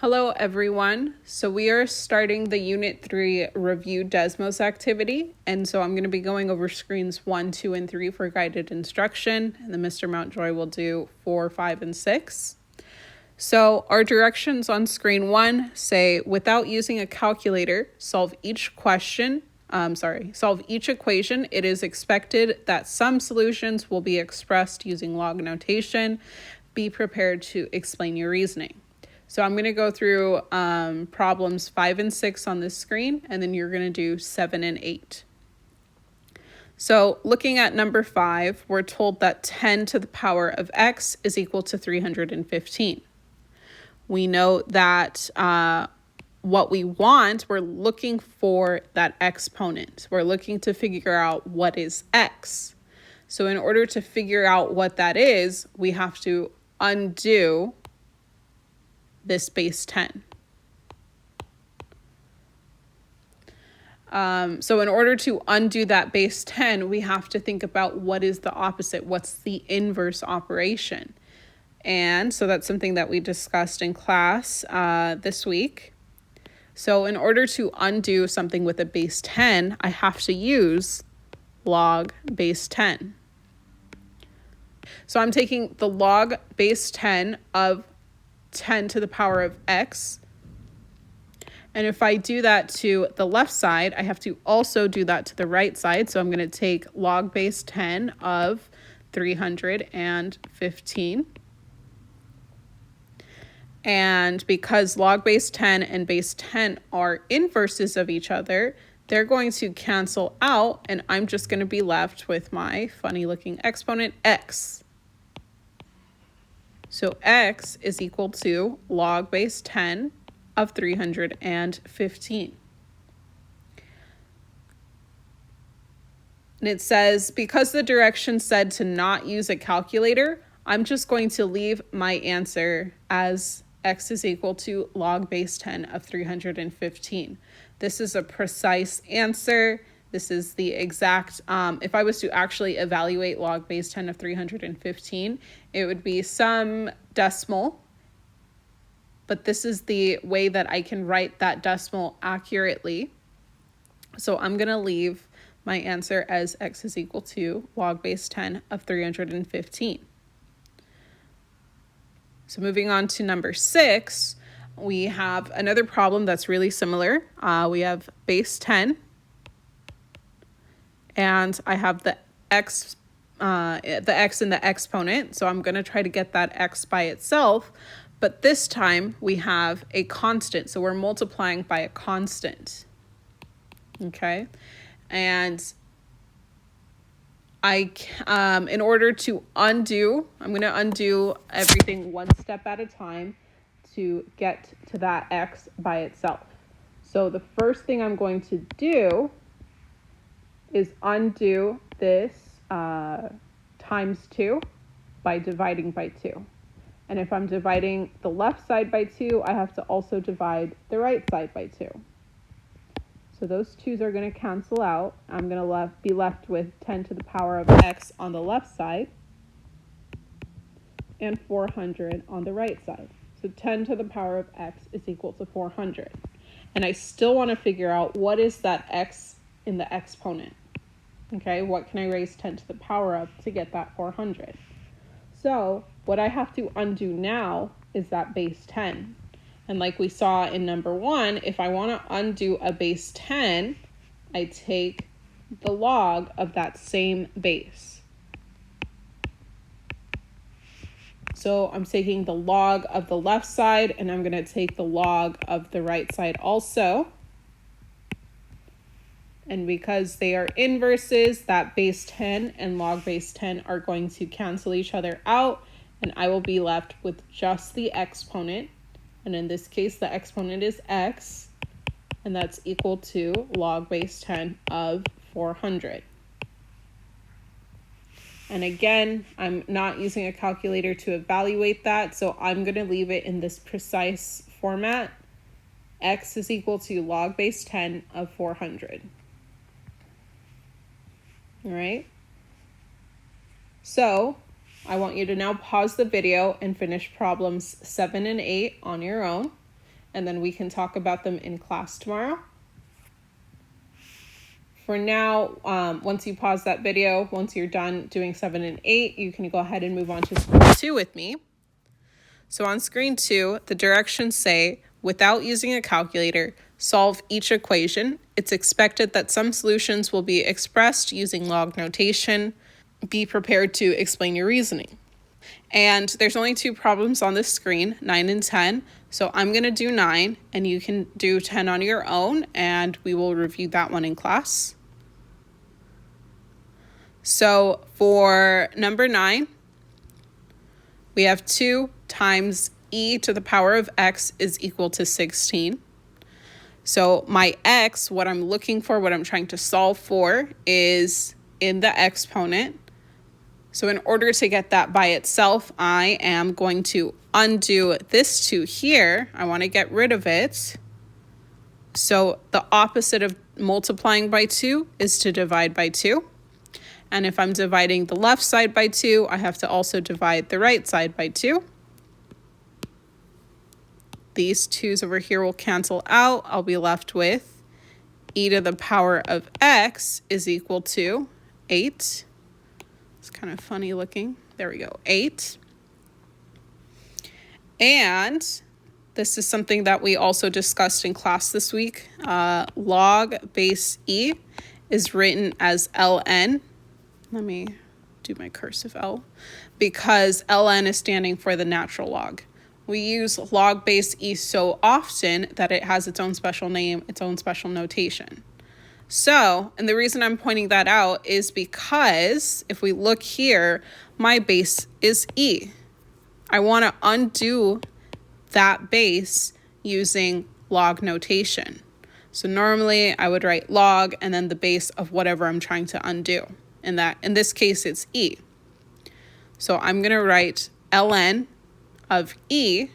Hello everyone. So we are starting the Unit 3 Review Desmos activity, and so I'm going to be going over screens 1, 2, and 3 for guided instruction, and then Mr. Mountjoy will do 4, 5, and 6. So our directions on screen 1 say, without using a calculator, solve each equation. It is expected that some solutions will be expressed using log notation. Be prepared to explain your reasoning. So I'm going to go through problems 5 and 6 on this screen, and then you're going to do 7 and 8. So looking at number 5, we're told that 10 to the power of x is equal to 315. We know that what we want, we're looking for that exponent. We're looking to figure out what is x. So in order to figure out what that is, we have to undo this base 10. So in order to undo that base 10, we have to think about what is the opposite, what's the inverse operation. And so that's something that we discussed in class this week. So in order to undo something with a base 10, I have to use log base 10. So I'm taking the log base 10 of 10 to the power of x. And if I do that to the left side, I have to also do that to the right side. So I'm going to take log base 10 of 315. And because log base 10 and base 10 are inverses of each other, they're going to cancel out, and I'm just going to be left with my funny looking exponent x. So x is equal to log base 10 of 315. And it says, because the direction said to not use a calculator, I'm just going to leave my answer as x is equal to log base 10 of 315. This is a precise answer. This is the exact, if I was to actually evaluate log base 10 of 315, it would be some decimal, but this is the way that I can write that decimal accurately. So I'm going to leave my answer as x is equal to log base 10 of 315. So moving on to number 6, we have another problem that's really similar. We have base 10. And I have the x and the exponent. So I'm going to try to get that x by itself. But this time we have a constant. So we're multiplying by a constant. Okay. And in order to undo, I'm going to undo everything one step at a time to get to that x by itself. So the first thing I'm going to do is undo this times 2 by dividing by 2. And if I'm dividing the left side by 2, I have to also divide the right side by 2. So those 2's are going to cancel out. I'm going to be left with 10 to the power of x on the left side and 400 on the right side. So 10 to the power of x is equal to 400. And I still want to figure out what is that x in the exponent. Okay, what can I raise 10 to the power of to get that 400? So what I have to undo now is that base 10. And like we saw in number 1, if I want to undo a base 10, I take the log of that same base. So I'm taking the log of the left side, and I'm going to take the log of the right side also. And because they are inverses, that base 10 and log base 10 are going to cancel each other out, and I will be left with just the exponent. And in this case, the exponent is x, and that's equal to log base 10 of 400. And again, I'm not using a calculator to evaluate that, so I'm going to leave it in this precise format. X is equal to log base 10 of 400. All right. So I want you to now pause the video and finish problems 7 and 8 on your own. and then we can talk about them in class tomorrow. For now, once you pause that video, once you're done doing 7 and 8, you can go ahead and move on to screen 2 with me. So on screen 2, the directions say, without using a calculator, solve each equation. It's expected that some solutions will be expressed using log notation. Be prepared to explain your reasoning. And there's only 2 problems on this screen, 9 and 10. So I'm going to do 9, and you can do 10 on your own, and we will review that one in class. So for number 9, we have 2 times e to the power of x is equal to 16. So my x, what I'm looking for, what I'm trying to solve for, is in the exponent. So in order to get that by itself, I am going to undo this 2 here. I want to get rid of it. So the opposite of multiplying by 2 is to divide by 2. And if I'm dividing the left side by 2, I have to also divide the right side by 2. These 2's over here will cancel out. I'll be left with e to the power of x is equal to 8. It's kind of funny looking. There we go, 8. And this is something that we also discussed in class this week. Log base e is written as ln. Let me do my cursive L, because ln is standing for the natural log. We use log base e so often that it has its own special name, its own special notation. So, and the reason I'm pointing that out is because if we look here, my base is e. I want to undo that base using log notation. So normally I would write log and then the base of whatever I'm trying to undo. In this case, it's e. So I'm going to write ln of e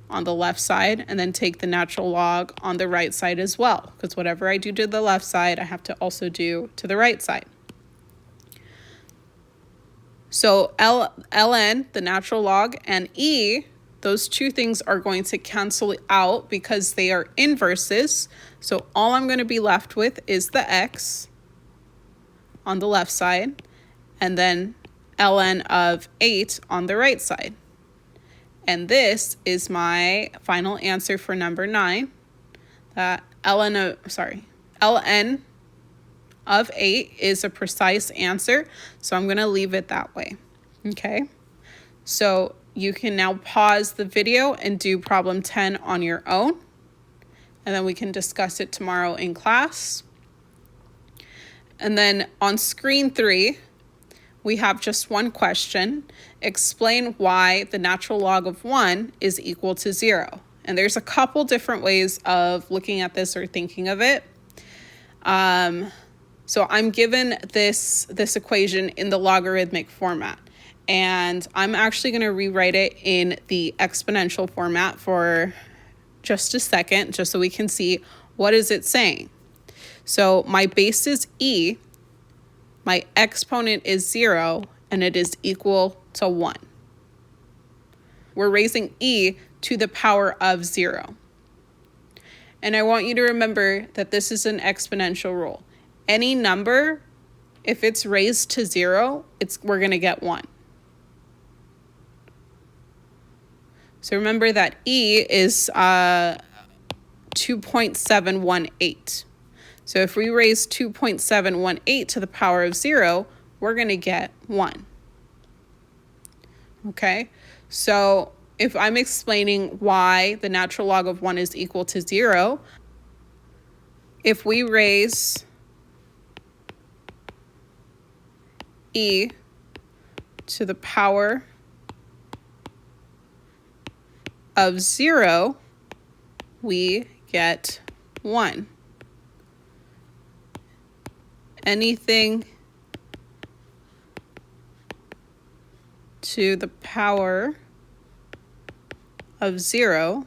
on the left side and then take the natural log on the right side as well, because whatever I do to the left side, I have to also do to the right side. So ln, the natural log, and e, those 2 things are going to cancel out because they are inverses. So all I'm going to be left with is the x on the left side, and then ln of 8 on the right side. And this is my final answer for number 9. That ln of 8 is a precise answer, so I'm going to leave it that way. Okay, so you can now pause the video and do problem 10 on your own, and then we can discuss it tomorrow in class. And then on screen 3, we have just one question. Explain why the natural log of 1 is equal to 0. And there's a couple different ways of looking at this or thinking of it. So I'm given this equation in the logarithmic format. And I'm actually going to rewrite it in the exponential format for just a second, just so we can see what is it saying. So my base is e, my exponent is 0, and it is equal to 1. We're raising e to the power of 0. And I want you to remember that this is an exponential rule. Any number, if it's raised to 0, we're going to get 1. So remember that e is 2.718. So if we raise 2.718 to the power of 0, we're going to get 1. Okay, so if I'm explaining why the natural log of 1 is equal to 0, if we raise e to the power of 0, we get 1. Anything to the power of 0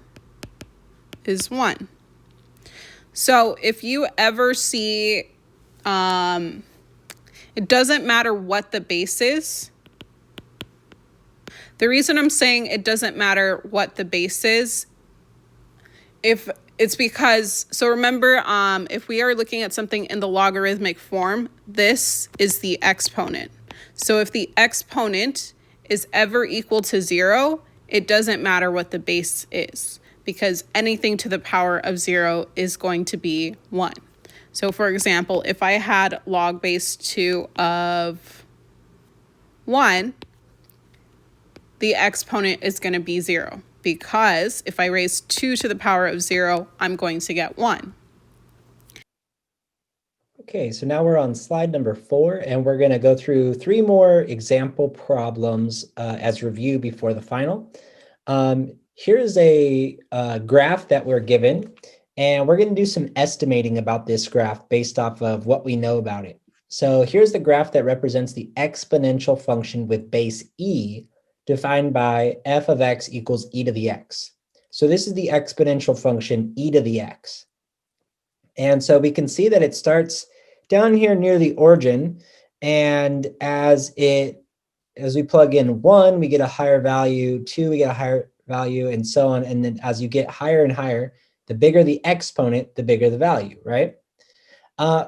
is 1. So if you ever see, it doesn't matter what the base is. The reason I'm saying it doesn't matter what the base is if it's because, so remember, if we are looking at something in the logarithmic form, this is the exponent. So if the exponent is ever equal to 0, it doesn't matter what the base is, because anything to the power of 0 is going to be 1. So for example, if I had log base 2 of 1, the exponent is going to be 0, because if I raise 2 to the power of 0, I'm going to get 1. Okay, so now we're on slide number 4, and we're going to go through 3 more example problems as review before the final. Here's a graph that we're given, and we're going to do some estimating about this graph based off of what we know about it. So here's the graph that represents the exponential function with base e, defined by f of x equals e to the x. So this is the exponential function e to the x. And so we can see that it starts down here near the origin, and as we plug in 1, we get a higher value, 2, we get a higher value, and so on. And then as you get higher and higher, the bigger the exponent, the bigger the value, right?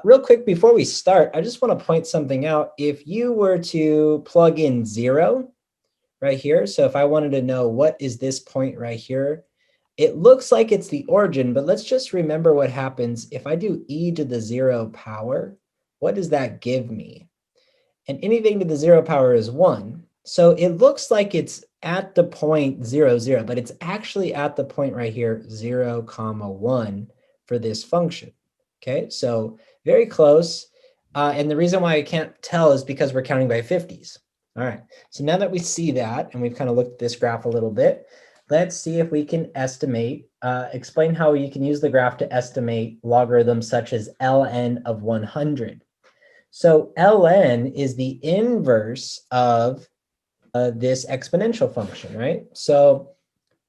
Real quick before we start, I just want to point something out. If you were to plug in 0 right here, so if I wanted to know what is this point right here, it looks like it's the origin, but let's just remember what happens if I do e to the 0 power. What does that give me? And anything to the 0 power is 1. So it looks like it's at the point 0, 0, but it's actually at the point right here, 0, 1 for this function. Okay, so very close. And the reason why I can't tell is because we're counting by 50s. All right, so now that we see that, and we've kind of looked at this graph a little bit, let's see if we can estimate, explain how you can use the graph to estimate logarithms such as ln of 100. So ln is the inverse of this exponential function, right? So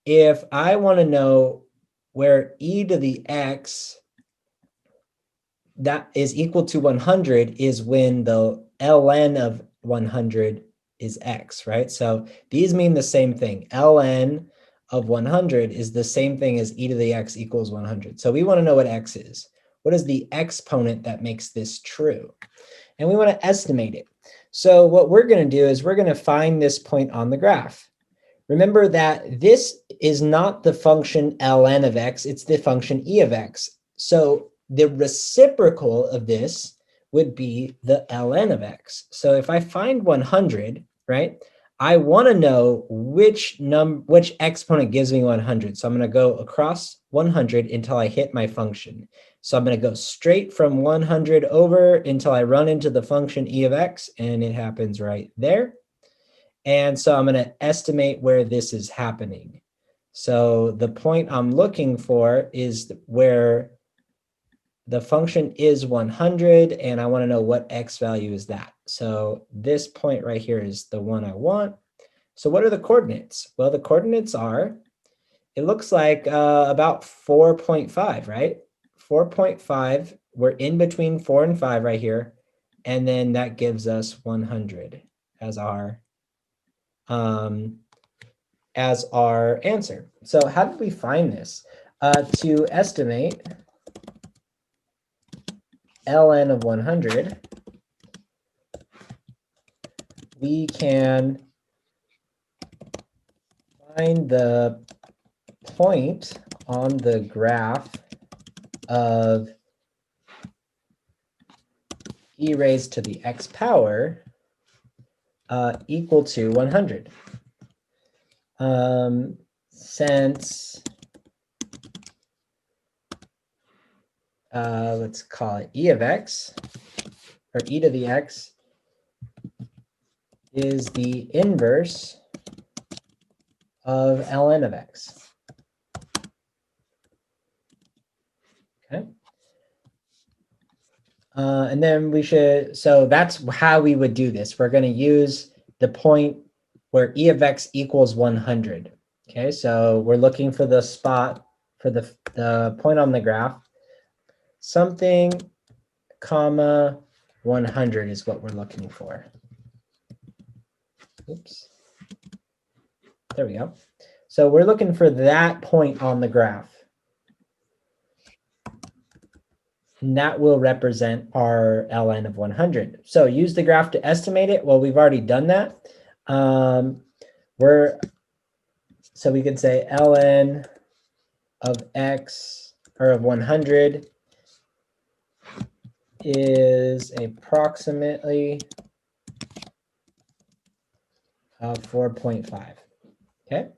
if I want to know where e to the x that is equal to 100 is when the ln of 100 is x, right? So these mean the same thing. ln of 100 is the same thing as e to the x equals 100. So we want to know what x is. What is the exponent that makes this true? And we want to estimate it. So what we're going to do is we're going to find this point on the graph. Remember that this is not the function ln of x, it's the function e of x. So the reciprocal of this would be the ln of x. So if I find 100, right, I want to know which exponent gives me 100. So I'm going to go across 100 until I hit my function. So I'm going to go straight from 100 over until I run into the function e of x, and it happens right there. And so I'm going to estimate where this is happening. So the point I'm looking for is where the function is 100, and I want to know what x value is that. So this point right here is the one I want. So what are the coordinates? Well, the coordinates are, it looks like about 4.5, right? 4.5, we're in between 4 and 5 right here, and then that gives us 100 as our answer. So how did we find this? To estimate ln of 100, we can find the point on the graph of e raised to the x power equal to 100. Since let's call it e of x, or e to the x, is the inverse of ln of x. Okay. And then we should, so that's how we would do this. We're going to use the point where e of x equals 100. Okay, so we're looking for the spot for the point on the graph. Something, comma, 100 is what we're looking for. Oops. There we go. So we're looking for that point on the graph. And that will represent our ln of 100. So use the graph to estimate it. Well, we've already done that. So we could say ln of x, or of 100, is approximately 4.5. Okay.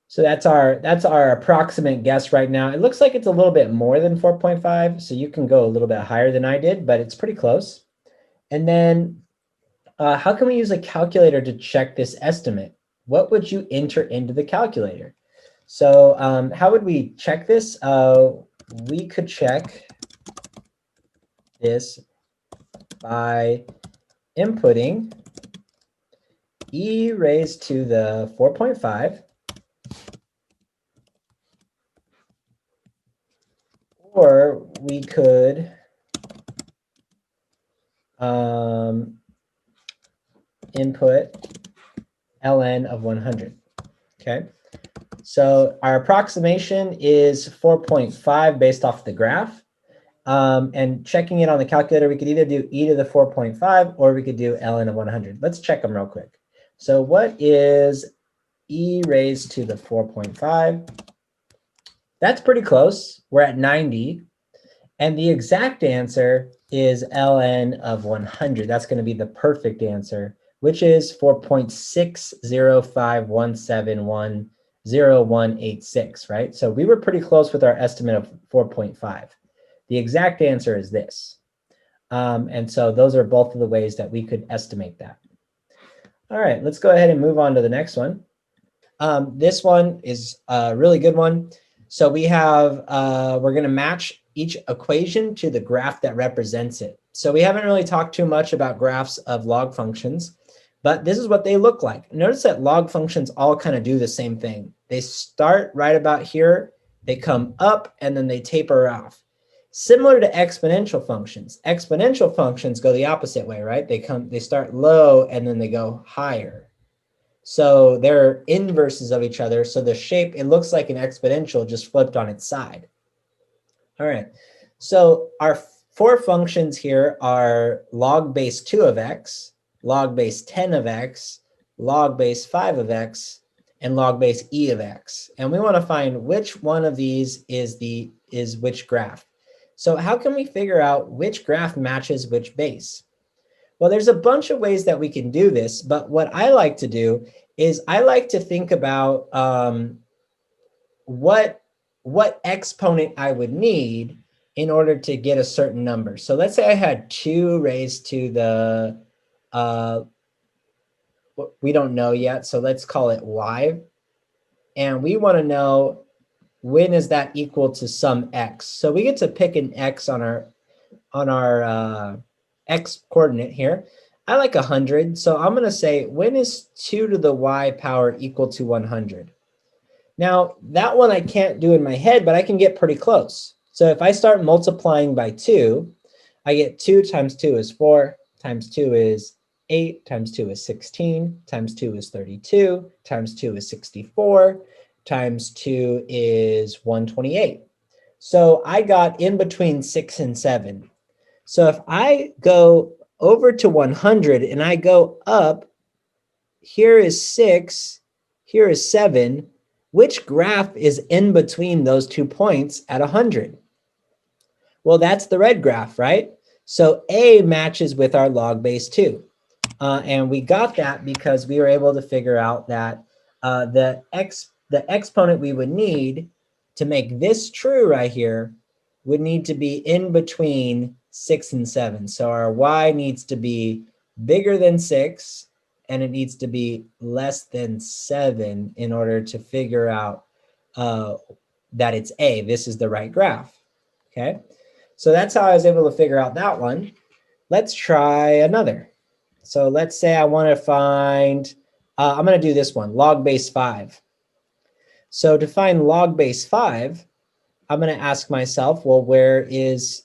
So that's our approximate guess right now. It looks like it's a little bit more than 4.5, so you can go a little bit higher than I did, but it's pretty close. And then how can we use a calculator to check this estimate? What would you enter into the calculator? So how would we check this? We could check this by inputting e raised to the 4.5, or we could input ln of 100. Okay, so our approximation is 4.5 based off the graph. And checking it on the calculator, we could either do e to the 4.5 or we could do ln of 100. Let's check them real quick. So what is e raised to the 4.5? That's pretty close. We're at 90. And the exact answer is ln of 100. That's going to be the perfect answer, which is 4.60517100186, right? So we were pretty close with our estimate of 4.5. The exact answer is this. And so those are both of the ways that we could estimate that. All right, let's go ahead and move on to the next one. This one is a really good one. So we have, we're going to match each equation to the graph that represents it. So we haven't really talked too much about graphs of log functions, but this is what they look like. Notice that log functions all kind of do the same thing. They start right about here, they come up, and then they taper off. Similar to exponential functions. Exponential functions go the opposite way, right? They start low and then they go higher. So they're inverses of each other. So the shape, it looks like an exponential just flipped on its side. All right. So our four functions here are log base 2 of x, log base 10 of x, log base 5 of x, and log base e of x. And we want to find which one of these is which graph. So how can we figure out which graph matches which base? Well, there's a bunch of ways that we can do this, but what I like to do is I like to think about what exponent I would need in order to get a certain number. So let's say I had 2 raised to the, we don't know yet, so let's call it y. And we want to know, when is that equal to some x? So we get to pick an x on our x coordinate here. I like 100, so I'm going to say, when is 2 to the y power equal to 100? Now, that one I can't do in my head, but I can get pretty close. So if I start multiplying by 2, I get 2 times 2 is 4, times 2 is 8, times 2 is 16, times 2 is 32, times 2 is 64, times 2 is 128. So I got in between 6 and 7. So if I go over to 100 and I go up, here is 6, here is 7. Which graph is in between those 2 points at 100? Well, that's the red graph, right? So A matches with our log base 2. And we got that because we were able to figure out that the exponent we would need to make this true right here would need to be in between 6 and 7. So our y needs to be bigger than 6, and it needs to be less than 7 in order to figure out that it's A. This is the right graph. Okay, so that's how I was able to figure out that one. Let's try another. So let's say I want to find, I'm going to do this one, log base 5. So to find log base 5, I'm going to ask myself, well, where is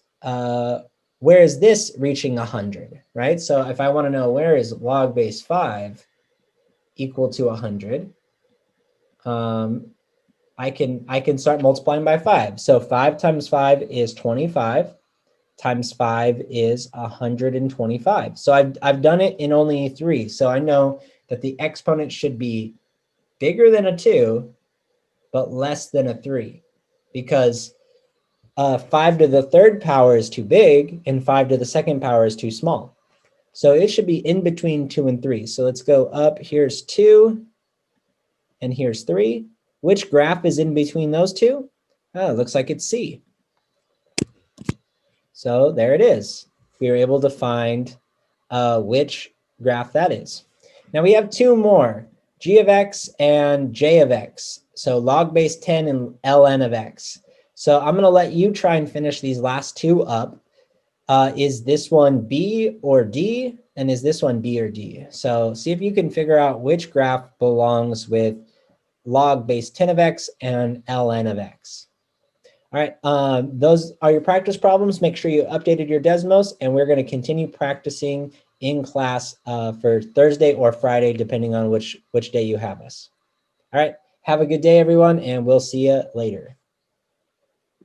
this reaching 100, right? So if I want to know where is log base 5 equal to 100, I can start multiplying by 5. So 5 times 5 is 25. times 5 is 125. So I've done it in only 3. So I know that the exponent should be bigger than a 2, but less than a 3, because 5 to the third power is too big and 5 to the second power is too small. So it should be in between 2 and 3. So let's go up. Here's 2 and here's 3. Which graph is in between those two? Oh, it looks like it's C. So there it is. We were able to find which graph that is. Now we have 2 more, g of x and j of x. So log base 10 and ln of x. So I'm going to let you try and finish these last 2 up. Is this one B or D? And is this one B or D? So see if you can figure out which graph belongs with log base 10 of x and ln of x. All right, those are your practice problems. Make sure you updated your Desmos, and we're going to continue practicing in class for Thursday or Friday, depending on which day you have us. All right, have a good day, everyone, and we'll see you later.